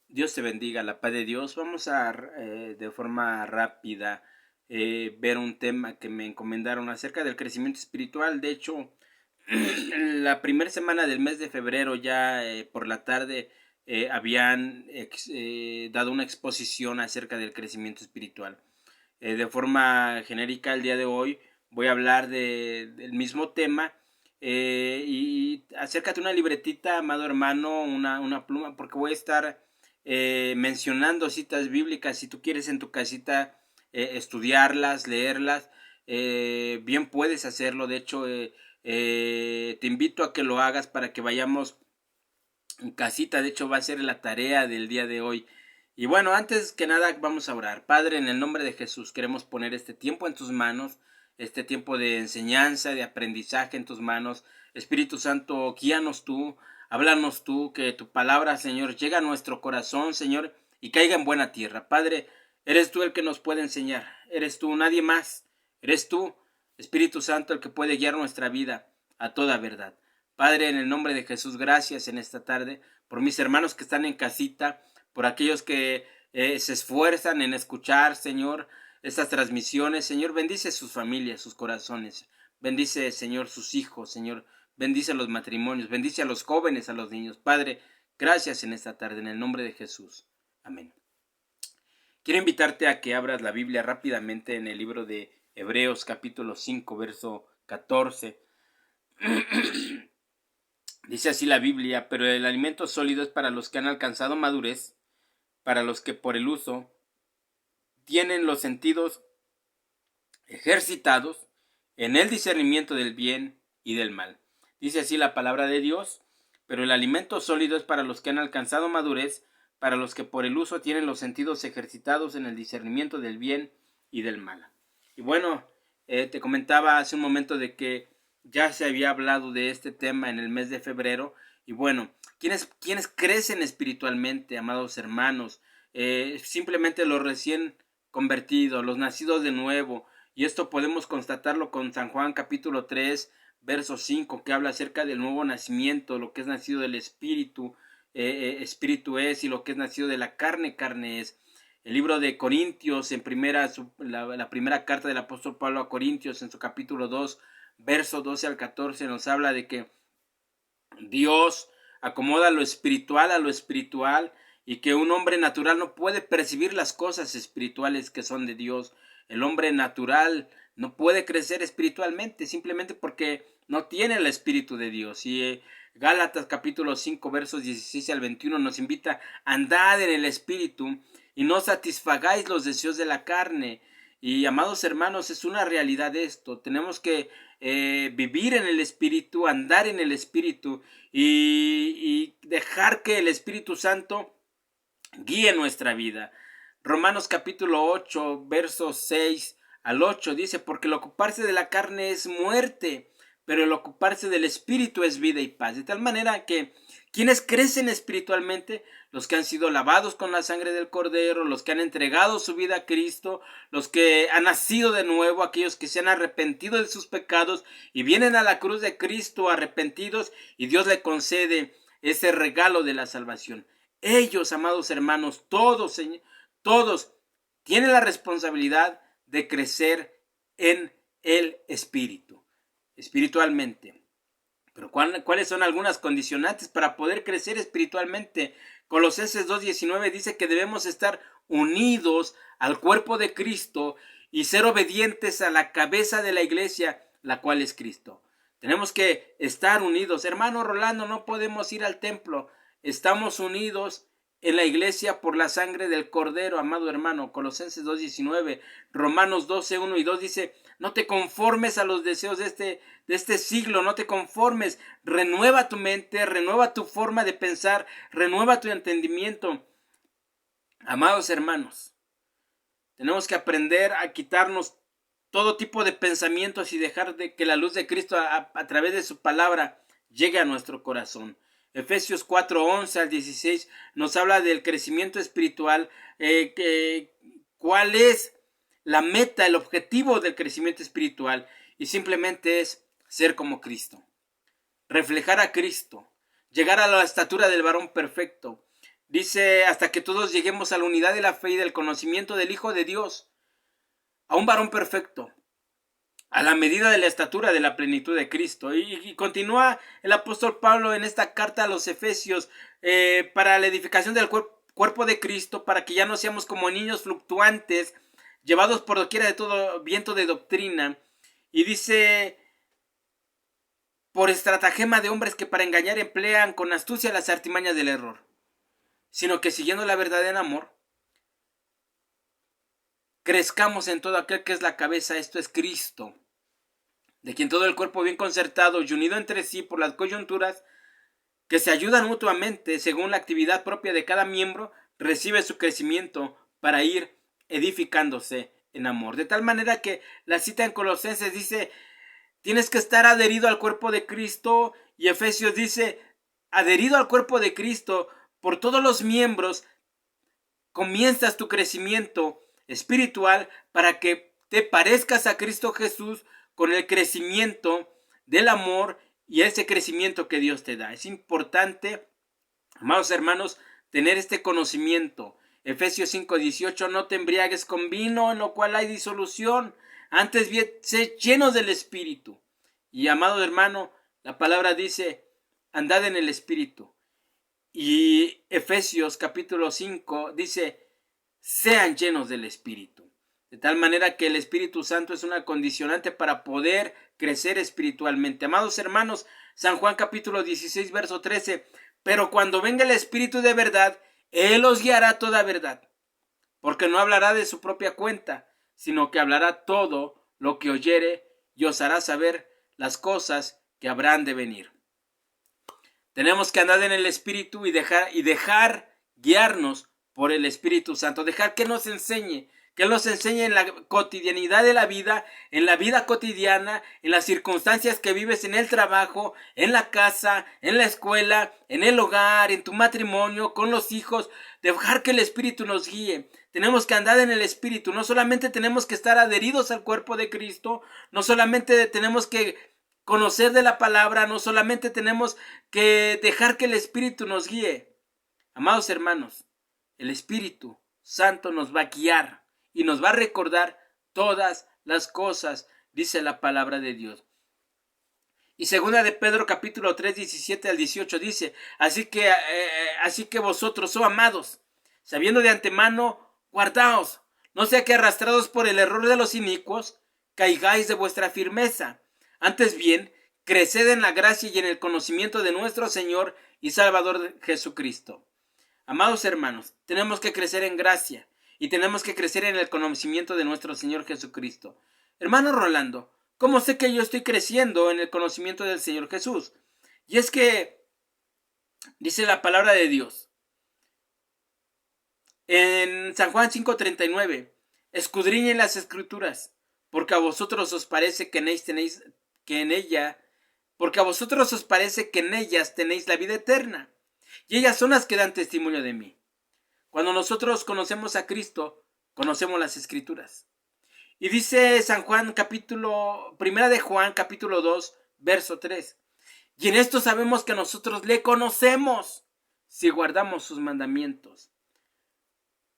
Dios te bendiga, la paz de Dios. Vamos a de forma rápida ver un tema que me encomendaron acerca del crecimiento espiritual. De hecho, la primera semana del mes de febrero ya por la tarde habían dado una exposición acerca del crecimiento espiritual. De forma genérica, el día de hoy voy a hablar del mismo tema y acércate una libretita, amado hermano, una pluma, porque voy a estar mencionando citas bíblicas. Si tú quieres en tu casita estudiarlas, leerlas, bien puedes hacerlo. De hecho, te invito a que lo hagas para que vayamos en casita. De hecho, va a ser la tarea del día de hoy. Y bueno, antes que nada vamos a orar. Padre, en el nombre de Jesús queremos poner este tiempo en tus manos, este tiempo de enseñanza, de aprendizaje en tus manos. Espíritu Santo, guíanos tú, háblanos tú, que tu palabra, Señor, llegue a nuestro corazón, Señor, y caiga en buena tierra. Padre, eres tú el que nos puede enseñar, eres tú, nadie más, eres tú, Espíritu Santo, el que puede guiar nuestra vida a toda verdad. Padre, en el nombre de Jesús, gracias en esta tarde por mis hermanos que están en casita, por aquellos que se esfuerzan en escuchar, Señor, estas transmisiones. Señor, bendice sus familias, sus corazones. Bendice, Señor, sus hijos, Señor. Bendice los matrimonios, bendice a los jóvenes, a los niños. Padre, gracias en esta tarde, en el nombre de Jesús. Amén. Quiero invitarte a que abras la Biblia rápidamente en el libro de Hebreos capítulo 5, verso 14. Dice así la Biblia: pero el alimento sólido es para los que han alcanzado madurez, para los que por el uso tienen los sentidos ejercitados en el discernimiento del bien y del mal. Dice así la palabra de Dios: pero el alimento sólido es para los que han alcanzado madurez, para los que por el uso tienen los sentidos ejercitados en el discernimiento del bien y del mal. Y bueno, te comentaba hace un momento de que ya se había hablado de este tema en el mes de febrero. Y bueno, ¿quiénes crecen espiritualmente, amados hermanos? Simplemente los recién convertidos, los nacidos de nuevo. Y esto podemos constatarlo con San Juan capítulo 3, verso 5, que habla acerca del nuevo nacimiento, lo que es nacido del Espíritu, Espíritu es, y lo que es nacido de la carne, carne es. El libro de Corintios, en la primera carta del apóstol Pablo a Corintios, en su capítulo 2, verso 12 al 14, nos habla de que Dios acomoda lo espiritual a lo espiritual, y que un hombre natural no puede percibir las cosas espirituales que son de Dios. El hombre natural no puede crecer espiritualmente simplemente porque no tiene el Espíritu de Dios. Y Gálatas capítulo 5 versos 16 al 21 nos invita: andad en el Espíritu y no satisfagáis los deseos de la carne. Y amados hermanos, es una realidad esto. Tenemos que vivir en el Espíritu, andar en el Espíritu y dejar que el Espíritu Santo guíe nuestra vida. Romanos capítulo 8, versos 6 al 8 dice: porque el ocuparse de la carne es muerte, pero el ocuparse del Espíritu es vida y paz. De tal manera que quienes crecen espiritualmente, los que han sido lavados con la sangre del Cordero, los que han entregado su vida a Cristo, los que han nacido de nuevo, aquellos que se han arrepentido de sus pecados y vienen a la cruz de Cristo arrepentidos, y Dios le concede ese regalo de la salvación. Ellos, amados hermanos, todos tienen la responsabilidad de crecer en el Espíritu, espiritualmente. Pero ¿cuáles son algunas condicionantes para poder crecer espiritualmente? Colosenses 2:19 dice que debemos estar unidos al cuerpo de Cristo y ser obedientes a la cabeza de la iglesia, la cual es Cristo. Tenemos que estar unidos. Hermano Rolando, no podemos ir al templo. Estamos unidos en la iglesia por la sangre del Cordero, amado hermano. Colosenses 2:19, Romanos 12:1 y 2 dice: no te conformes a los deseos de este siglo, no te conformes, renueva tu mente, renueva tu forma de pensar, renueva tu entendimiento. Amados hermanos, tenemos que aprender a quitarnos todo tipo de pensamientos y dejar de que la luz de Cristo a través de su palabra llegue a nuestro corazón. Efesios 4:11 al 16 nos habla del crecimiento espiritual. ¿Cuál es la meta, el objetivo del crecimiento espiritual? Y simplemente es ser como Cristo, reflejar a Cristo, llegar a la estatura del varón perfecto. Dice, hasta que todos lleguemos a la unidad de la fe y del conocimiento del Hijo de Dios, a un varón perfecto, a la medida de la estatura de la plenitud de Cristo. Y continúa el apóstol Pablo en esta carta a los Efesios, para la edificación del cuerpo de Cristo, para que ya no seamos como niños fluctuantes, llevados por doquiera de todo viento de doctrina. Y dice, por estratagema de hombres que para engañar emplean con astucia las artimañas del error, sino que siguiendo la verdad en amor, crezcamos en todo aquel que es la cabeza, esto es Cristo, de quien todo el cuerpo bien concertado y unido entre sí por las coyunturas que se ayudan mutuamente según la actividad propia de cada miembro, recibe su crecimiento para ir edificándose en amor. De tal manera que la cita en Colosenses dice, tienes que estar adherido al cuerpo de Cristo, y Efesios dice, adherido al cuerpo de Cristo por todos los miembros, comienzas tu crecimiento espiritual para que te parezcas a Cristo Jesús con el crecimiento del amor y ese crecimiento que Dios te da. Es importante, amados hermanos, tener este conocimiento. Efesios 5:18, no te embriagues con vino en lo cual hay disolución, antes bien sé llenos del Espíritu. Y amado hermano, la palabra dice, andad en el Espíritu. Y Efesios capítulo 5 dice, sean llenos del Espíritu. De tal manera que el Espíritu Santo es una condicionante para poder crecer espiritualmente. Amados hermanos, San Juan capítulo 16 verso 13, pero cuando venga el Espíritu de verdad, Él os guiará a toda verdad, porque no hablará de su propia cuenta, sino que hablará todo lo que oyere y os hará saber las cosas que habrán de venir. Tenemos que andar en el Espíritu y dejar guiarnos por el Espíritu Santo, dejar que nos enseñe en la cotidianidad de la vida, en la vida cotidiana, en las circunstancias que vives, en el trabajo, en la casa, en la escuela, en el hogar, en tu matrimonio, con los hijos, dejar que el Espíritu nos guíe. Tenemos que andar en el Espíritu, no solamente tenemos que estar adheridos al cuerpo de Cristo, no solamente tenemos que conocer de la palabra, no solamente tenemos que dejar que el Espíritu nos guíe. Amados hermanos, el Espíritu Santo nos va a guiar y nos va a recordar todas las cosas, dice la palabra de Dios. Y segunda de Pedro capítulo 3, 17 al 18 dice, así que vosotros, oh amados, sabiendo de antemano, guardaos, no sea que arrastrados por el error de los inicuos, caigáis de vuestra firmeza. Antes bien, creced en la gracia y en el conocimiento de nuestro Señor y Salvador Jesucristo. Amados hermanos, tenemos que crecer en gracia y tenemos que crecer en el conocimiento de nuestro Señor Jesucristo. Hermano Rolando, ¿cómo sé que yo estoy creciendo en el conocimiento del Señor Jesús? Y es que dice la palabra de Dios en San Juan 5:39, escudriñen las Escrituras, porque a vosotros os parece que en ellas tenéis la vida eterna, y ellas son las que dan testimonio de mí. Cuando nosotros conocemos a Cristo, conocemos las Escrituras. Y dice Primera de Juan capítulo 2, verso 3. Y en esto sabemos que nosotros le conocemos si guardamos sus mandamientos.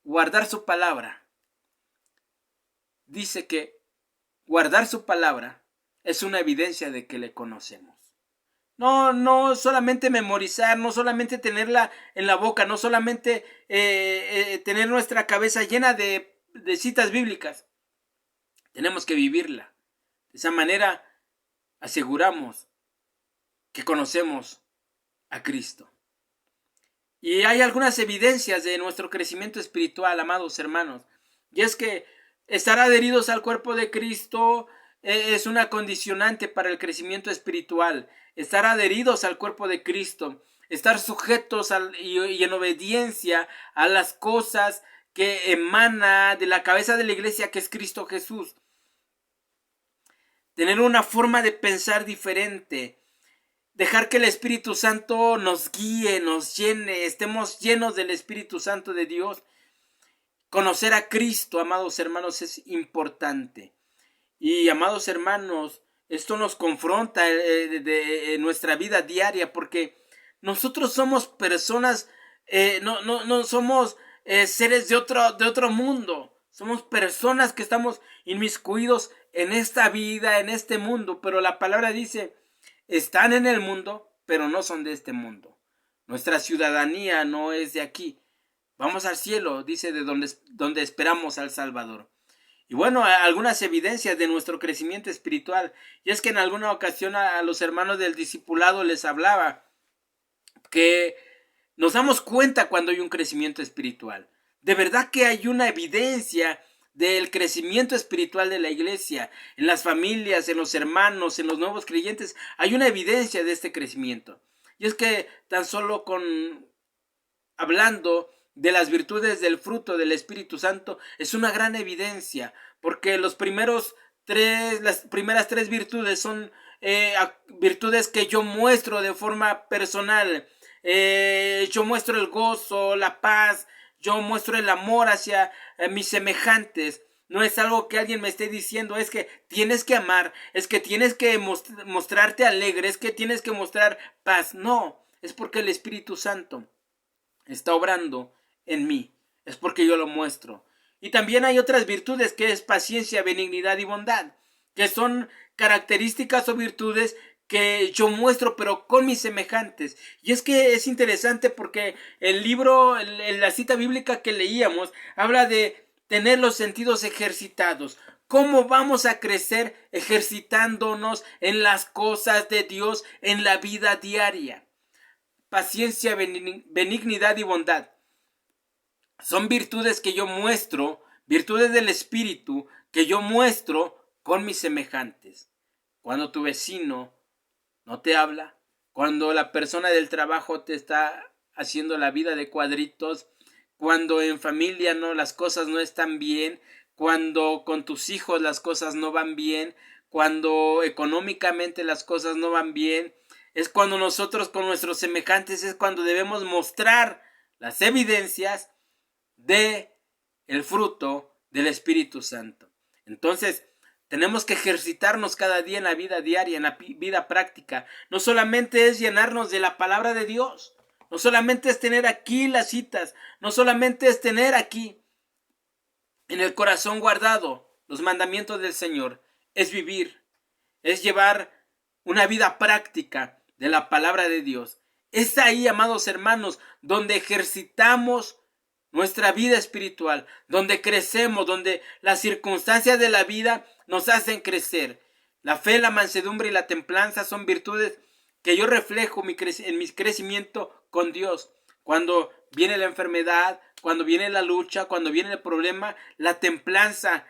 Guardar su palabra. Dice que guardar su palabra es una evidencia de que le conocemos. No solamente memorizar, no solamente tenerla en la boca, no solamente tener nuestra cabeza llena de citas bíblicas. Tenemos que vivirla. De esa manera aseguramos que conocemos a Cristo. Y hay algunas evidencias de nuestro crecimiento espiritual, amados hermanos. Y es que estar adheridos al cuerpo de Cristo es una condicionante para el crecimiento espiritual. Estar adheridos al cuerpo de Cristo, estar sujetos y en obediencia a las cosas que emana de la cabeza de la iglesia, que es Cristo Jesús. Tener una forma de pensar diferente. Dejar que el Espíritu Santo nos guíe, nos llene, estemos llenos del Espíritu Santo de Dios. Conocer a Cristo, amados hermanos, es importante. Y amados hermanos, esto nos confronta de nuestra vida diaria, porque nosotros somos personas no somos seres de otro mundo. Somos personas que estamos inmiscuidos en esta vida, en este mundo. Pero la palabra dice, están en el mundo, pero no son de este mundo. Nuestra ciudadanía no es de aquí. Vamos al cielo, dice, de donde esperamos al Salvador. Y bueno, algunas evidencias de nuestro crecimiento espiritual. Y es que en alguna ocasión a los hermanos del discipulado les hablaba que nos damos cuenta cuando hay un crecimiento espiritual. De verdad que hay una evidencia del crecimiento espiritual de la iglesia, en las familias, en los hermanos, en los nuevos creyentes. Hay una evidencia de este crecimiento. Y es que tan solo hablando de las virtudes del fruto del Espíritu Santo es una gran evidencia, porque las primeras tres virtudes son virtudes que yo muestro de forma personal. Yo muestro el gozo, la paz, yo muestro el amor hacia mis semejantes. No es algo que alguien me esté diciendo, es que tienes que amar, es que tienes que mostrarte alegre, es que tienes que mostrar paz. No, es porque el Espíritu Santo está obrando en mí, es porque yo lo muestro. Y también hay otras virtudes, que es paciencia, benignidad y bondad, que son características o virtudes que yo muestro, pero con mis semejantes. Y es que es interesante porque el libro, la cita bíblica que leíamos, habla de tener los sentidos ejercitados. ¿Cómo vamos a crecer ejercitándonos en las cosas de Dios en la vida diaria? Paciencia, benignidad y bondad son virtudes que yo muestro, virtudes del Espíritu que yo muestro con mis semejantes. Cuando tu vecino no te habla, cuando la persona del trabajo te está haciendo la vida de cuadritos, cuando en familia las cosas no están bien, cuando con tus hijos las cosas no van bien, cuando económicamente las cosas no van bien, es cuando nosotros con nuestros semejantes es cuando debemos mostrar las evidencias de el fruto del Espíritu Santo. Entonces, tenemos que ejercitarnos cada día en la vida diaria, en la vida práctica. No solamente es llenarnos de la palabra de Dios, no solamente es tener aquí las citas, no solamente es tener aquí en el corazón guardado los mandamientos del Señor, es vivir, es llevar una vida práctica de la palabra de Dios. Es ahí, amados hermanos, donde ejercitamos nuestra vida espiritual, donde crecemos, donde las circunstancias de la vida nos hacen crecer. La fe, la mansedumbre y la templanza son virtudes que yo reflejo en mi crecimiento con Dios. Cuando viene la enfermedad, cuando viene la lucha, cuando viene el problema, la templanza,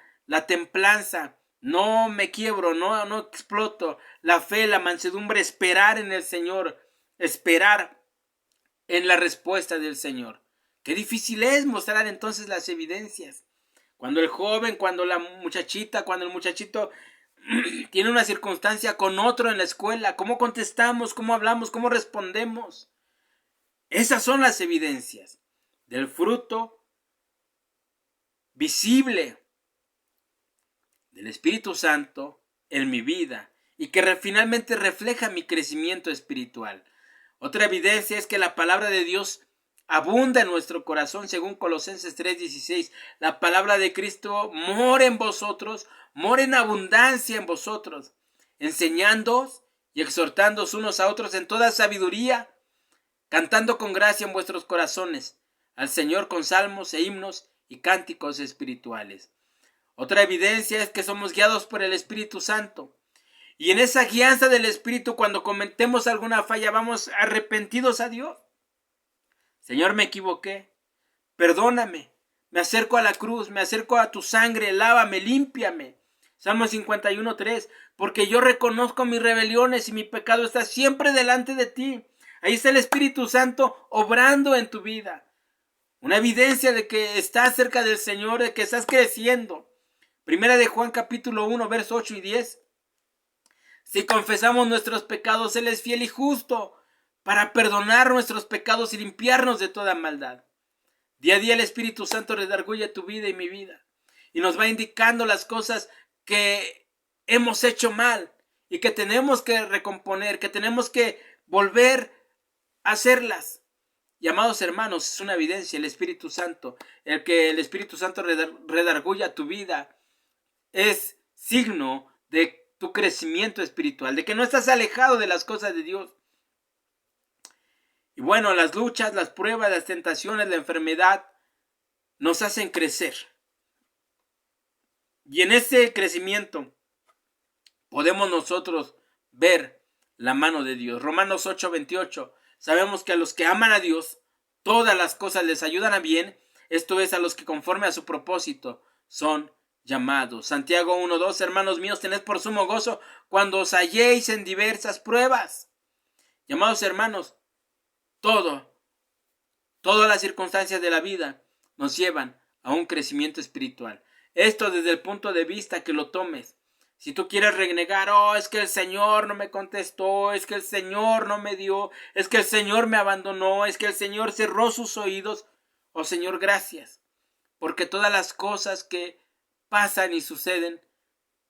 no me quiebro, no exploto. La fe, la mansedumbre, esperar en el Señor, esperar en la respuesta del Señor. Qué difícil es mostrar entonces las evidencias. Cuando el joven, cuando la muchachita, cuando el muchachito tiene una circunstancia con otro en la escuela, ¿cómo contestamos? ¿Cómo hablamos? ¿Cómo respondemos? Esas son las evidencias del fruto visible del Espíritu Santo en mi vida y que finalmente refleja mi crecimiento espiritual. Otra evidencia es que la palabra de Dios abunda en nuestro corazón, según Colosenses 3:16. La palabra de Cristo mora en vosotros, mora en abundancia en vosotros, enseñándoos y exhortándoos unos a otros en toda sabiduría, cantando con gracia en vuestros corazones al Señor con salmos e himnos y cánticos espirituales. Otra evidencia es que somos guiados por el Espíritu Santo. Y en esa guianza del Espíritu, cuando cometemos alguna falla, vamos arrepentidos a Dios. Señor, me equivoqué. Perdóname. Me acerco a la cruz, me acerco a tu sangre, lávame, límpiame. Salmo 51:3. Porque yo reconozco mis rebeliones y mi pecado está siempre delante de ti. Ahí está el Espíritu Santo obrando en tu vida. Una evidencia de que estás cerca del Señor, de que estás creciendo. Primera de Juan capítulo 1, versos 8 y 10. Si confesamos nuestros pecados, Él es fiel y justo para perdonar nuestros pecados y limpiarnos de toda maldad. Día a día el Espíritu Santo redarguye tu vida y mi vida. Y nos va indicando las cosas que hemos hecho mal y que tenemos que recomponer, que tenemos que volver a hacerlas. Y amados hermanos, es una evidencia el Espíritu Santo. El que el Espíritu Santo redarguya tu vida es signo de tu crecimiento espiritual, de que no estás alejado de las cosas de Dios. Y bueno, las luchas, las pruebas, las tentaciones, la enfermedad nos hacen crecer. Y en ese crecimiento podemos nosotros ver la mano de Dios. Romanos 8:28. Sabemos que a los que aman a Dios, todas las cosas les ayudan a bien. Esto es, a los que conforme a su propósito son llamados. Santiago 1:2. Hermanos míos, tened por sumo gozo cuando os halléis en diversas pruebas. Llamados hermanos, todas las circunstancias de la vida nos llevan a un crecimiento espiritual. Esto desde el punto de vista que lo tomes. Si tú quieres renegar, es que el Señor no me contestó, es que el Señor no me dio, es que el Señor me abandonó, es que el Señor cerró sus oídos. Señor, gracias, porque todas las cosas que pasan y suceden,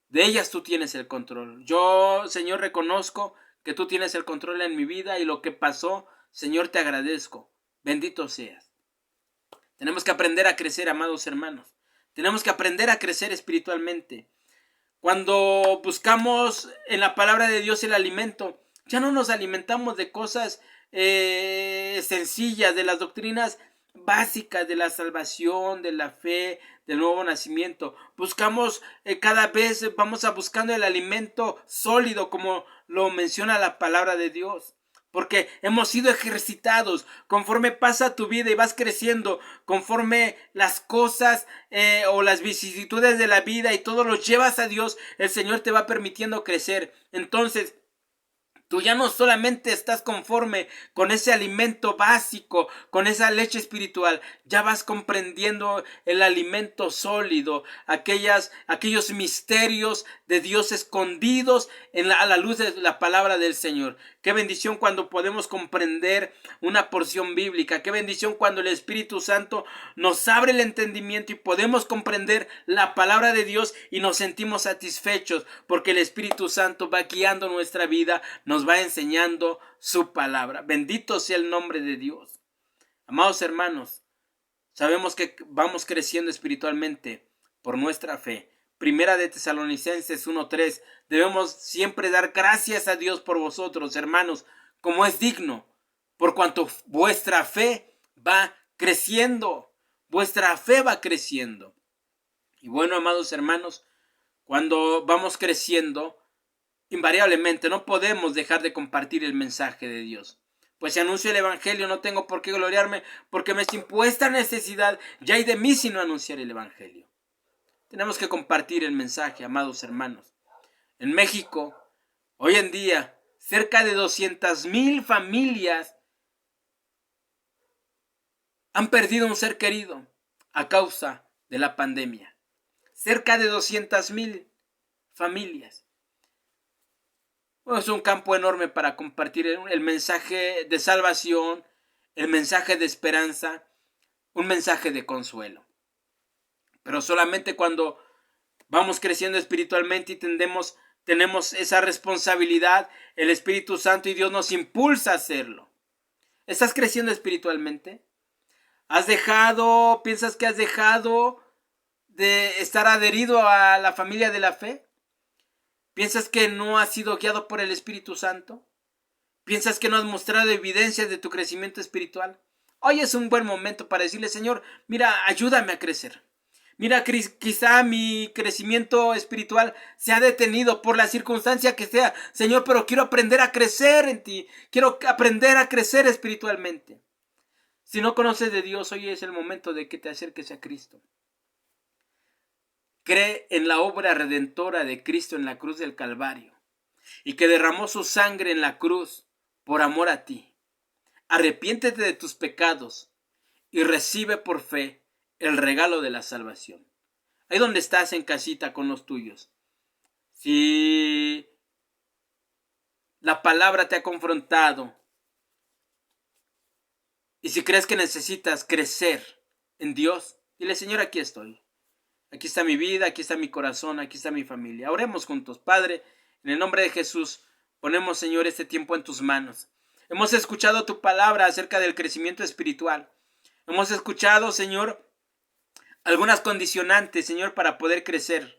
de ellas tú tienes el control. Yo, Señor, reconozco que tú tienes el control en mi vida y lo que pasó, Señor, te agradezco. Bendito seas. Tenemos que aprender a crecer, amados hermanos. Tenemos que aprender a crecer espiritualmente. Cuando buscamos en la palabra de Dios el alimento, ya no nos alimentamos de cosas sencillas, de las doctrinas básicas de la salvación, de la fe, del nuevo nacimiento. Buscamos cada vez, vamos a buscando el alimento sólido, como lo menciona la palabra de Dios. Porque hemos sido ejercitados. Conforme pasa tu vida y vas creciendo, conforme las cosas o las vicisitudes de la vida y todo lo llevas a Dios, el Señor te va permitiendo crecer. Entonces, tú ya no solamente estás conforme con ese alimento básico, con esa leche espiritual, ya vas comprendiendo el alimento sólido, aquellos misterios de Dios escondidos a la luz de la palabra del Señor. Qué bendición cuando podemos comprender una porción bíblica. Qué bendición cuando el Espíritu Santo nos abre el entendimiento y podemos comprender la palabra de Dios y nos sentimos satisfechos porque el Espíritu Santo va guiando nuestra vida, nos va enseñando su palabra. Bendito sea el nombre de Dios. Amados hermanos, sabemos que vamos creciendo espiritualmente por nuestra fe. Primera de Tesalonicenses 1:3. Debemos siempre dar gracias a Dios por vosotros, hermanos, como es digno, por cuanto vuestra fe va creciendo. Vuestra fe va creciendo. Y bueno, amados hermanos, cuando vamos creciendo, invariablemente no podemos dejar de compartir el mensaje de Dios. Pues si anuncio el evangelio no tengo por qué gloriarme, porque me es impuesta necesidad ya hay de mí si no anunciar el evangelio. Tenemos que compartir el mensaje, amados hermanos. En México, hoy en día, cerca de 200,000 familias han perdido un ser querido a causa de la pandemia. Cerca de 200,000 familias. Es un campo enorme para compartir el mensaje de salvación, el mensaje de esperanza, un mensaje de consuelo. Pero solamente cuando vamos creciendo espiritualmente y tenemos esa responsabilidad, el Espíritu Santo y Dios nos impulsa a hacerlo. ¿Estás creciendo espiritualmente? ¿Piensas que has dejado de estar adherido a la familia de la fe? ¿Piensas que no has sido guiado por el Espíritu Santo? ¿Piensas que no has mostrado evidencias de tu crecimiento espiritual? Hoy es un buen momento para decirle, Señor, mira, ayúdame a crecer. Mira, quizá mi crecimiento espiritual se ha detenido por la circunstancia que sea, Señor, pero quiero aprender a crecer en ti. Quiero aprender a crecer espiritualmente. Si no conoces de Dios, hoy es el momento de que te acerques a Cristo. Cree en la obra redentora de Cristo en la cruz del Calvario y que derramó su sangre en la cruz por amor a ti. Arrepiéntete de tus pecados y recibe por fe el regalo de la salvación. Ahí donde estás en casita con los tuyos. Si la palabra te ha confrontado y si crees que necesitas crecer en Dios, dile, Señor, aquí estoy. Aquí está mi vida, aquí está mi corazón, aquí está mi familia. Oremos juntos. Padre, en el nombre de Jesús, ponemos, Señor, este tiempo en tus manos. Hemos escuchado tu palabra acerca del crecimiento espiritual. Hemos escuchado, Señor, algunas condicionantes, Señor, para poder crecer.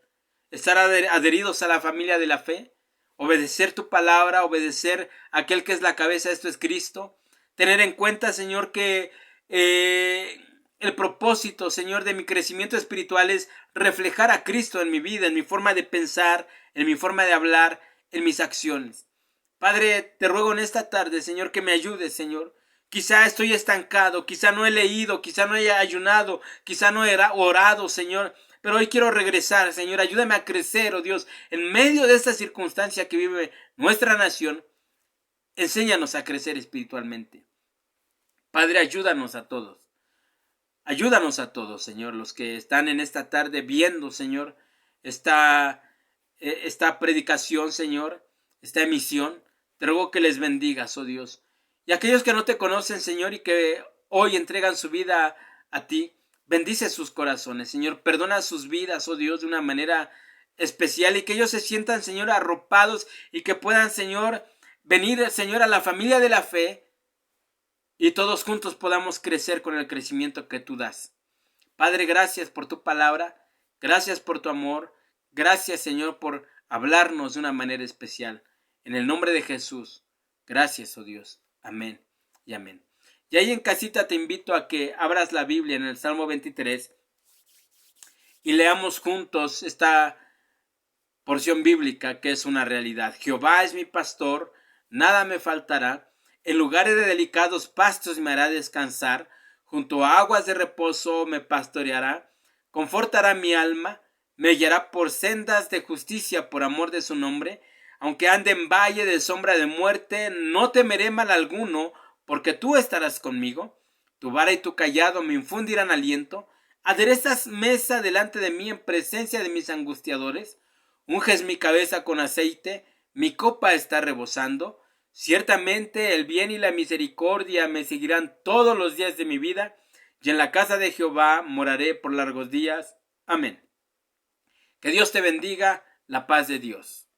Estar adheridos a la familia de la fe. Obedecer tu palabra, obedecer a aquel que es la cabeza, esto es Cristo. Tener en cuenta, Señor, que el propósito, Señor, de mi crecimiento espiritual es reflejar a Cristo en mi vida, en mi forma de pensar, en mi forma de hablar, en mis acciones. Padre, te ruego en esta tarde, Señor, que me ayudes, Señor. Quizá estoy estancado, quizá no he leído, quizá no haya ayunado, quizá no he orado, Señor. Pero hoy quiero regresar, Señor. Ayúdame a crecer, oh Dios, en medio de esta circunstancia que vive nuestra nación. Enséñanos a crecer espiritualmente. Padre, ayúdanos a todos. Ayúdanos a todos, Señor, los que están en esta tarde viendo, Señor, esta predicación, Señor, esta emisión. Te ruego que les bendigas, oh Dios. Y aquellos que no te conocen, Señor, y que hoy entregan su vida a ti, bendice sus corazones, Señor. Perdona sus vidas, oh Dios, de una manera especial y que ellos se sientan, Señor, arropados y que puedan, Señor, venir, Señor, a la familia de la fe y todos juntos podamos crecer con el crecimiento que tú das. Padre, gracias por tu palabra, gracias por tu amor, gracias, Señor, por hablarnos de una manera especial. En el nombre de Jesús, gracias, oh Dios. Amén y amén. Y ahí en casita te invito a que abras la Biblia en el Salmo 23 y leamos juntos esta porción bíblica que es una realidad. Jehová es mi pastor, nada me faltará. En lugares de delicados pastos me hará descansar, junto a aguas de reposo me pastoreará, confortará mi alma, me guiará por sendas de justicia por amor de su nombre. Aunque ande en valle de sombra de muerte, no temeré mal alguno, porque tú estarás conmigo. Tu vara y tu cayado me infundirán aliento. Aderezas mesa delante de mí en presencia de mis angustiadores. Unges mi cabeza con aceite, mi copa está rebosando. Ciertamente el bien y la misericordia me seguirán todos los días de mi vida, y en la casa de Jehová moraré por largos días. Amén. Que Dios te bendiga, la paz de Dios.